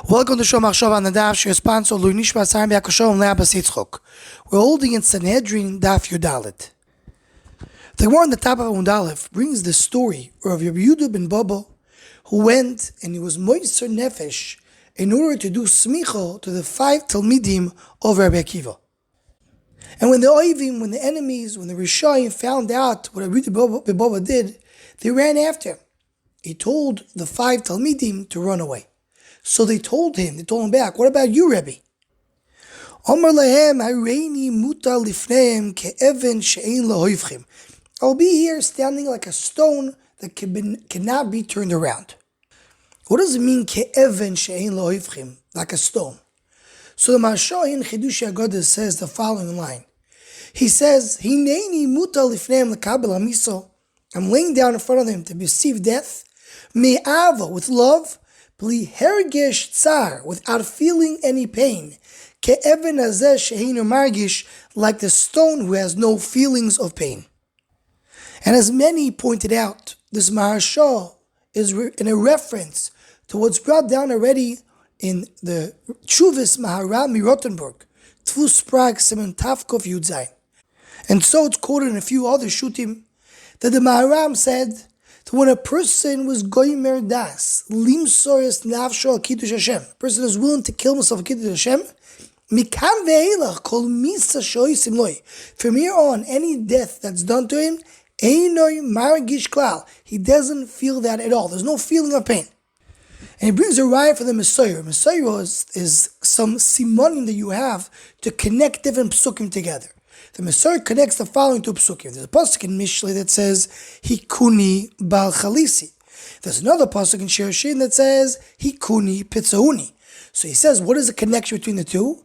Welcome to Shom Achshav on the Daf. Shir sponsor Luinishma Sarim Yakashom Le'Abbas Yitzchok. We're holding in Sanhedrin Daf Yudalit. The Gemara on the top of Amud Aleph brings the story of Rabbi Yehuda ben Baba, who went and he was moiser nefesh in order to do smicha to the 5 Talmidim of Rabbi Akiva. And when the Oivim, when the enemies, when the Rishayim found out what Rabbi Yehuda ben Baba did, they ran after him. He told the 5 Talmidim to run away. So they told him back, what about you, Rebbe? Amar lahem hareini muta lifneim ke'even she'ein lahoivchim. I'll be here standing like a stone that cannot be turned around. What does it mean, ke'even she'ein lahoivchim, like a stone? So the Maharam in Kiddush says the following line. He says, Hineini muta lifneim lekabel hamiso. I'm laying down in front of them to receive death. Me'ava, with love. Pli hergish tsar, without feeling any pain. Ke'even hazeh she'einu margish, like the stone who has no feelings of pain. And as many pointed out, this Maharsha is in a reference to what's brought down already in the Chuvas Maharam of Rothenburg, Tfus Prag Semen Tavkov Yudzai. And so it's quoted in a few other shutim that the Maharam said that when a person was goymer das, limsoris nafsho al Kiddush Hashem, a person is willing to kill himself al Kiddush Hashem, mikam ve'elach kol misa shoisim loi. From here on, any death that's done to him, einoi margish klal. He doesn't feel that at all. There's no feeling of pain. And he brings a raya for the Messiah. Messiah is some simonim that you have to connect different psukim together. The Messiah connects the following two psukim. There's a pasuk in Mishlei that says, Hikuni bal chalisi. There's another pasuk in Shir Shin that says, Hikuni pitzauni. So he says, what is the connection between the two?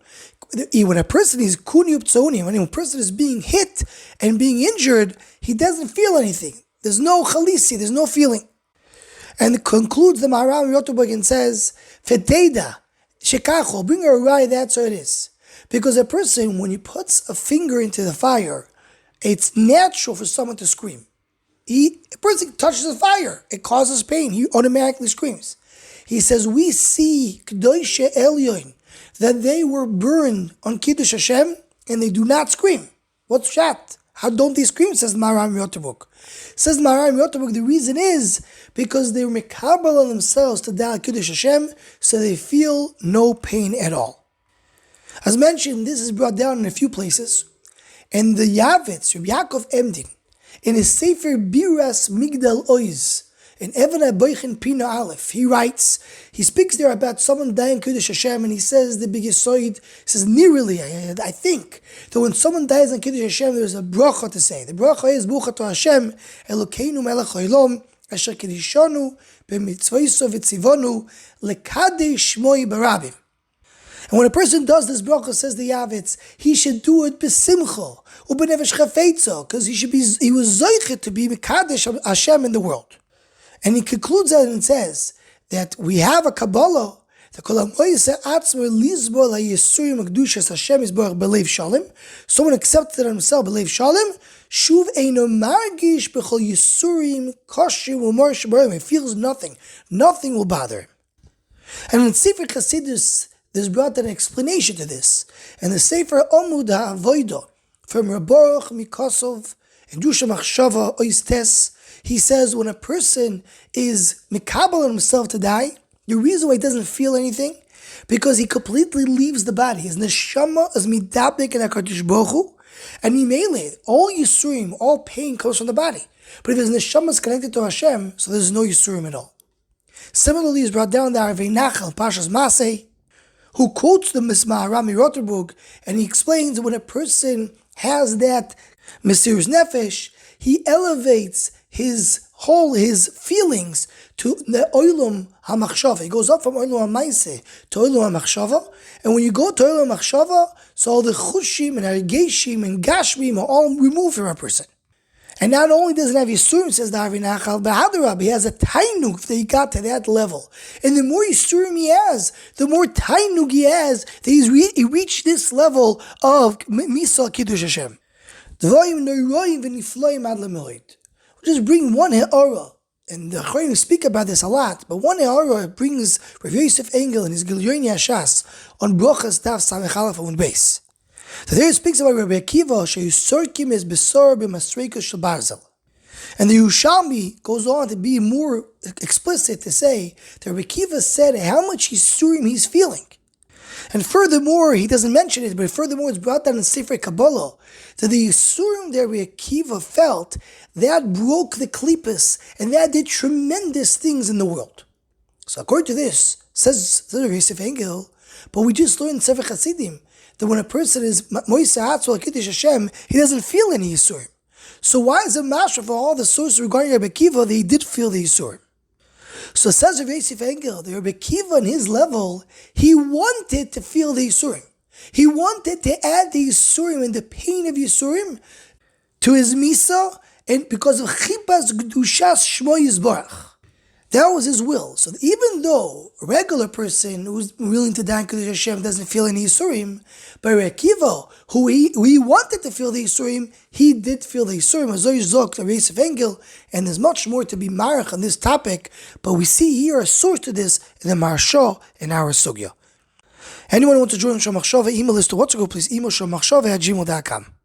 When a person is kuni uptzauni, when a person is being hit and being injured, he doesn't feel anything. There's no chalisi, there's no feeling. And it concludes the Maharam of Rothenburg and says, Feteda, shekacho, bring her a raya, that's how it is. Because a person, when he puts a finger into the fire, it's natural for someone to scream. A person touches the fire, it causes pain, he automatically screams. He says, we see K'doshe Elyon, that they were burned on Kiddush Hashem, and they do not scream. What's that? How don't they scream, says Maharam of Rothenburg. Says Maharam of Rothenburg, the reason is because they were mekabel on themselves to Dal Kiddush Hashem, so they feel no pain at all. As mentioned, this is brought down in a few places. And the Yavitz, Rabbi Yaakov Emdin, in his Sefer Biras Migdal Oiz, in Even HaBoichin Pina Aleph, he writes, he speaks there about someone dying Kiddush Hashem, and he says, the biggest soid, he says, nearly, I think, that when someone dies on Kiddush Hashem, there's a bracha to say. The bracha is, Bucha to Hashem, Elokeinu melech haolam, asher kedishonu, b'mitzvoiso v'tzivonu, lekadei shmoi barabim. And when a person does this bracha, says the Yavitz, he should do it b'simcha, u'b'nefesh chafetzo, because he was zoichet to be mekadesh Hashem in the world. And he concludes that and says that we have a Kabbalah, the Kol HaMoyse Atzmo Lizbo LaYisurim HaKdushas Hashem Yisborach B'Leiv Shalom. Someone accepted himself B'Leiv Shalom, Shuv Eino Margish B'Chol Yisurim Koshim U'Mor Shabarim. He feels nothing. Nothing will bother him. And in Sefer Chasidus, there's brought an explanation to this. And the Sefer Omud HaAvodah from Rabaruch Mikosov and Dusha Machshava Ois Tes, he says when a person is mikabel on himself to die, the reason why he doesn't feel anything, because he completely leaves the body. His neshama is midabek in HaKadosh Baruch Hu, and Yimele, all Yisurim, all pain comes from the body. But if his neshama is connected to Hashem, so there's no Yisurim at all. Similarly, is brought down the Arvei Nachal, Pashas Masei, who quotes the Maharam of Rothenburg, and he explains that when a person has that Mesirus Nefesh, he elevates his feelings to the Oilum HaMachshava. He goes up from Oilum HaMaiseh to Oilum HaMachshava, and when you go to Oilum HaMachshava, so all the Chushim and Hargeshim and Gashmim are all removed from a person. And not only does he have Yisurim, says the Arvei Nachal, but Hadarab, he has a Tainug that he got to that level. And the more Yisurim he has, the more Tainug he has, that he reached this level of Misal Kiddush Hashem. Just bring one ha'ara, and the Chachamim speak about this a lot, but one area brings Rav Yosef Engel in his Gilyon Yashas on Brochas Daf Samech Aleph on base. So there it speaks about Rabbi Akiva sheYusorkim es besor b'masreika shel barzel. And the Yerushalmi goes on to be more explicit to say that Rabbi Akiva said how much Yisurim he's feeling. And furthermore, he doesn't mention it, but furthermore it's brought down in Sefer Kabbalah that the Yisurim that Rabbi Akiva felt, that broke the klippus, and that did tremendous things in the world. So according to this, says Rabbi Yosef Engel, but we just learned in Sefer Chassidim that when a person is Moiseh Hatzol Kiddush Hashem, he doesn't feel any Yisurim. So why is it mashra for all the sources regarding Rabbi Akiva that he did feel the Yisurim? So says Rabbi Yosef Engel, the Rabbi Akiva on his level, he wanted to feel the Yisurim. He wanted to add the Yisurim and the pain of Yisurim to his Misa, and because of Chipas Gdushas Shmo Yisborach. That was his will. So even though a regular person who's willing to die in Kiddush Hashem doesn't feel any Yisurim, but Rabbi Akiva, who he wanted to feel the Yisurim, he did feel the Yisurim. As Zok, Rabbi Yosef Engel, and there's much more to be marach on this topic, but we see here a source to this in the Maharsha in our Sugya. Anyone who wants to join Shomachshava, email us to WhatsApp, please email shomachshava@gmail.com.